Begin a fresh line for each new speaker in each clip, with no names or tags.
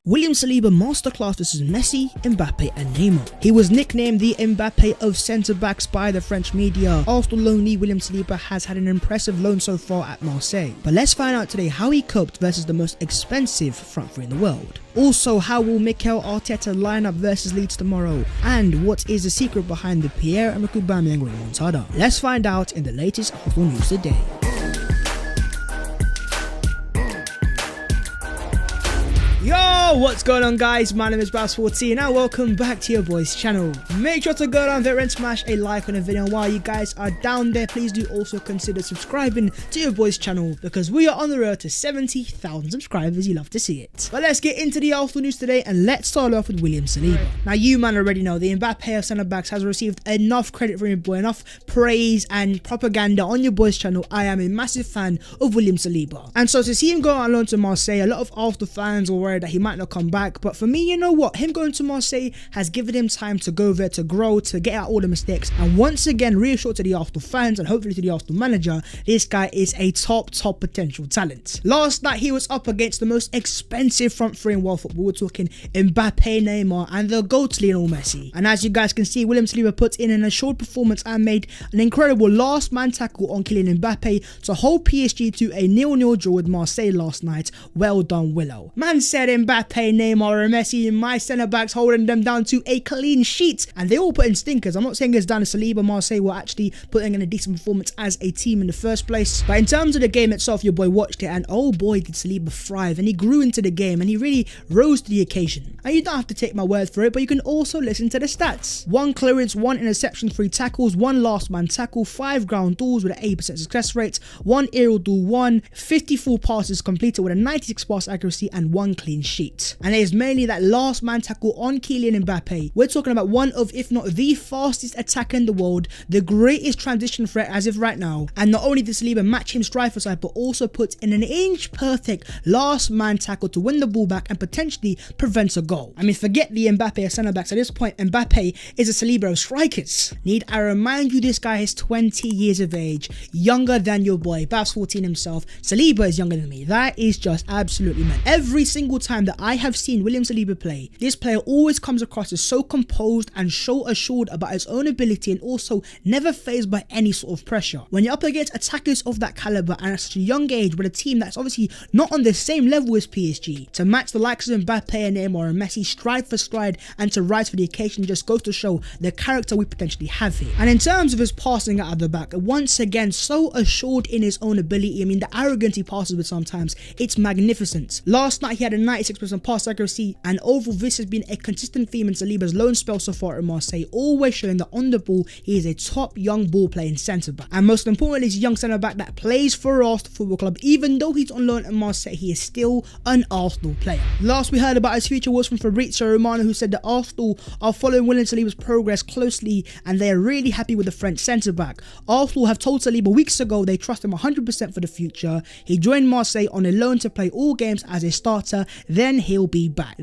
William Saliba masterclass versus Messi, Mbappe and Neymar. He was nicknamed the Mbappe of centre-backs by the French media. Arsenal loanee William Saliba has had an impressive loan so far at Marseille. But let's find out today how he coped versus the most expensive front three in the world. Also, how will Mikel Arteta line up versus Leeds tomorrow? And what is the secret behind the Pierre-Emerick Aubameyang remontada? Let's find out in the latest Arsenal news today. Yo, what's going on guys? My name is Bellerin and welcome back to your boys channel. Make sure to go down there and smash a like on the video, and while you guys are down there, please do also consider subscribing to your boys channel because we are on the road to 70,000 subscribers. You love to see it. But let's get into the Arsenal news today, and let's start off with William Saliba. Now you man already know the Mbappe of centre backs has received enough credit from your boy, enough praise and propaganda on your boys channel. I am a massive fan of William Saliba, and so to see him go out on loan to Marseille, a lot of Arsenal fans were worried that he might not come back, but for me, you know what, him going to Marseille has given him time to go there, to grow, to get out all the mistakes, and once again reassure to the Arsenal fans and hopefully to the Arsenal manager, this guy is a top potential talent. Last night he was up against the most expensive front three in world football. We're talking Mbappe, Neymar and the GOAT Lionel Messi, and as you guys can see, William Saliba put in an assured performance and made an incredible last man tackle on Kylian Mbappe to hold PSG to a 0-0 draw with Marseille last night. Well done, Willow. Man said Mbappe, Neymar and Messi, my centre-backs holding them down to a clean sheet, and they all put in stinkers. I'm not saying it's down to Saliba. Marseille were actually putting in a decent performance as a team in the first place, but in terms of the game itself, your boy watched it, and oh boy did Saliba thrive, and he grew into the game and he really rose to the occasion. And you don't have to take my word for it, but you can also listen to the stats. 1 clearance, 1 interception, 3 tackles, 1 last man tackle, 5 ground duels with an 80% success rate, 1 aerial duel, 54 passes completed with a 96 pass accuracy and 1 clean sheet. And it is mainly that last man tackle on Kylian Mbappe. We're talking about one of, if not the fastest attacker in the world, the greatest transition threat as of right now, and not only did Saliba match him stride for side, but also put in an inch perfect last man tackle to win the ball back and potentially prevent a goal. I mean, forget the Mbappe of centre backs. At this point, Mbappe is a Saliba of strikers. Need I remind you, this guy is 20 years of age, younger than your boy Bellerin himself. Saliba is younger than me. That is just absolutely mad. Every single time that I have seen William Saliba play, this player always comes across as so composed and so assured about his own ability, and also never fazed by any sort of pressure. When you're up against attackers of that caliber and at such a young age with a team that's obviously not on the same level as PSG, to match the likes of Mbappe and Neymar and Messi stride for stride and to rise for the occasion just goes to show the character we potentially have here. And in terms of his passing out of the back, once again so assured in his own ability. I mean, the arrogance he passes with sometimes, it's magnificent. Last night he had a 96% pass accuracy, and overall this has been a consistent theme in Saliba's loan spell so far at Marseille, always showing that on the ball he is a top young ball playing centre back, and most importantly he's a young centre back that plays for Arsenal Football Club. Even though he's on loan at Marseille, he is still an Arsenal player. Last we heard about his future was from Fabrizio Romano, who said that Arsenal are following William Saliba's progress closely and they are really happy with the French centre back. Arsenal have told Saliba weeks ago they trust him 100% for the future. He joined Marseille on a loan to play all games as a starter, then he'll be back.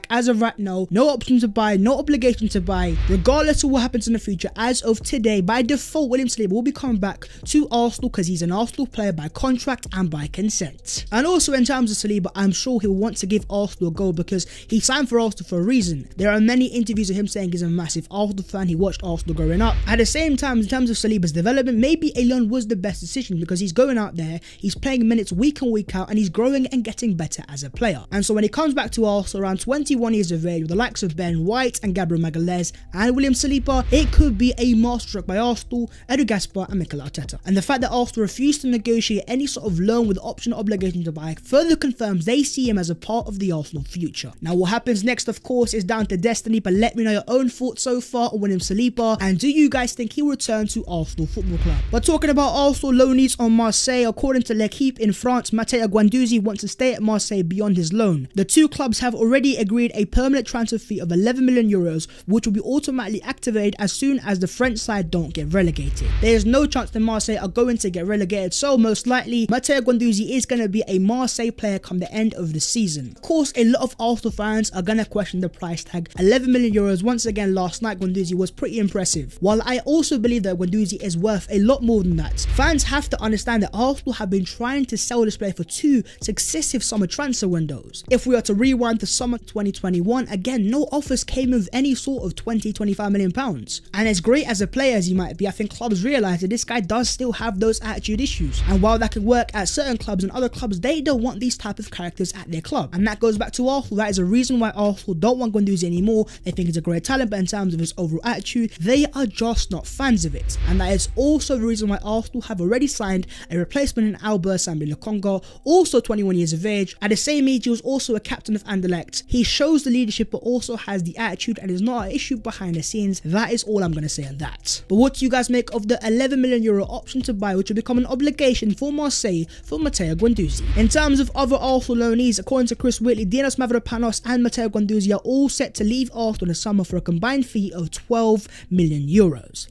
As of right now, no option to buy, no obligation to buy. Regardless of what happens in the future, as of today, by default, William Saliba will be coming back to Arsenal because he's an Arsenal player by contract and by consent. And also in terms of Saliba, I'm sure he'll want to give Arsenal a go because he signed for Arsenal for a reason. There are many interviews of him saying he's a massive Arsenal fan, he watched Arsenal growing up. At the same time, in terms of Saliba's development, maybe a loan was the best decision because he's going out there, he's playing minutes week in week out, and he's growing and getting better as a player. And so when he comes back to Arsenal around 21 years of age with the likes of Ben White and Gabriel Magalhaes and William Saliba, it could be a masterstroke by Arsenal, Edu Gaspar and Mikel Arteta. And the fact that Arsenal refused to negotiate any sort of loan with the option or obligation to buy further confirms they see him as a part of the Arsenal future. Now what happens next of course is down to destiny, but let me know your own thoughts so far on William Saliba, and do you guys think he'll return to Arsenal Football Club? But talking about Arsenal loanees on Marseille, according to L'Equipe in France, Matteo Guendouzi wants to stay at Marseille beyond his loan. The two clubs have already agreed a permanent transfer fee of 11 million euros, which will be automatically activated as soon as the French side don't get relegated. There is no chance that Marseille are going to get relegated, so most likely Matteo Guendouzi is going to be a Marseille player come the end of the season. Of course, a lot of Arsenal fans are going to question the price tag. 11 million euros. Once again, last night Guendouzi was pretty impressive. While I also believe that Guendouzi is worth a lot more than that, fans have to understand that Arsenal have been trying to sell this player for 2 successive summer transfer windows. If we are to rewind to summer 2021, again, no offers came with any sort of 20-25 million pounds. And as great as a player as he might be, I think clubs realise that this guy does still have those attitude issues. And while that can work at certain clubs and other clubs, they don't want these type of characters at their club. And that goes back to Arsenal. That is a reason why Arsenal don't want Guendouzi anymore. They think he's a great talent, but in terms of his overall attitude, they are just not fans of it. And that is also the reason why Arsenal have already signed a replacement in Albert Sambi Lokonga, also 21 years of age. At the same age, he was also a captain of Anderlecht. He shows the leadership but also has the attitude and is not an issue behind the scenes. That is all I'm going to say on that. But what do you guys make of the €11 million option to buy, which will become an obligation for Marseille for Matteo Guendouzi? In terms of other Arsenal loanees, according to Chris Whitley, Dinos Mavropanos and Matteo Guendouzi are all set to leave Arsenal in the summer for a combined fee of €12 million.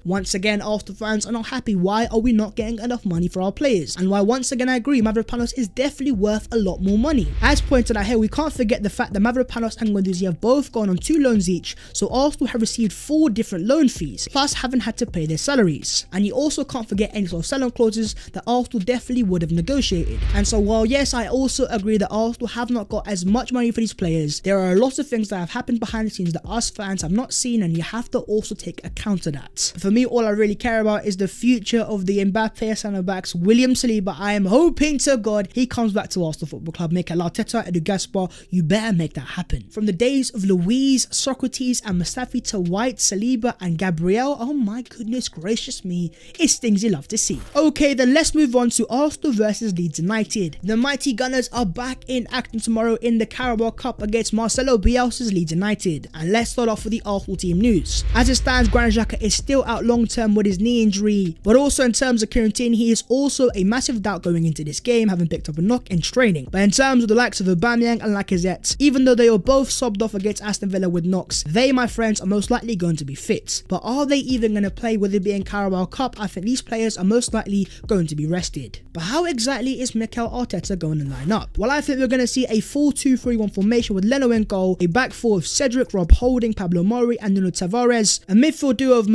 Once again, Arsenal fans are not happy. Why are we not getting enough money for our players? And why, once again, I agree, Mavropanos is definitely worth a lot more money. As pointed out here, we can't forget the fact that Mavropanos and Guendouzi have both gone on 2 loans each, so Arsenal have received 4 different loan fees, plus haven't had to pay their salaries. And you also can't forget any sort of sell-on clauses that Arsenal definitely would have negotiated. And so while yes, I also agree that Arsenal have not got as much money for these players, there are a lot of things that have happened behind the scenes that us fans have not seen, and you have to also take account of that. For me, all I really care about is the future of the Mbappe centre backs, William Saliba. I am hoping to God he comes back to Arsenal Football Club. Mikel Arteta, Edu Gaspar, you better make that happen. From the days of Luiz, Socrates and Mustafi to White, Saliba and Gabriel, oh my goodness gracious me, it's things you love to see. Okay, then let's move on to Arsenal versus Leeds United. The mighty Gunners are back in action tomorrow in the Carabao Cup against Marcelo Bielsa's Leeds United. And let's start off with the Arsenal team news. As it stands, Granit Xhaka is still out long term with his knee injury, but also in terms of Kieran Tierney, he is also a massive doubt going into this game, having picked up a knock in training. But in terms of the likes of Aubameyang and Lacazette, even though they were both subbed off against Aston Villa with knocks, they, my friends, are most likely going to be fit. But are they even going to play with it being Carabao Cup? I think these players are most likely going to be rested. But how exactly is Mikel Arteta going to line up? Well, I think we're going to see a 4-2-3-1 formation with Leno in goal, a back four of Cedric, Rob Holding, Pablo Mori and Nuno Tavares, a midfield duo of Mo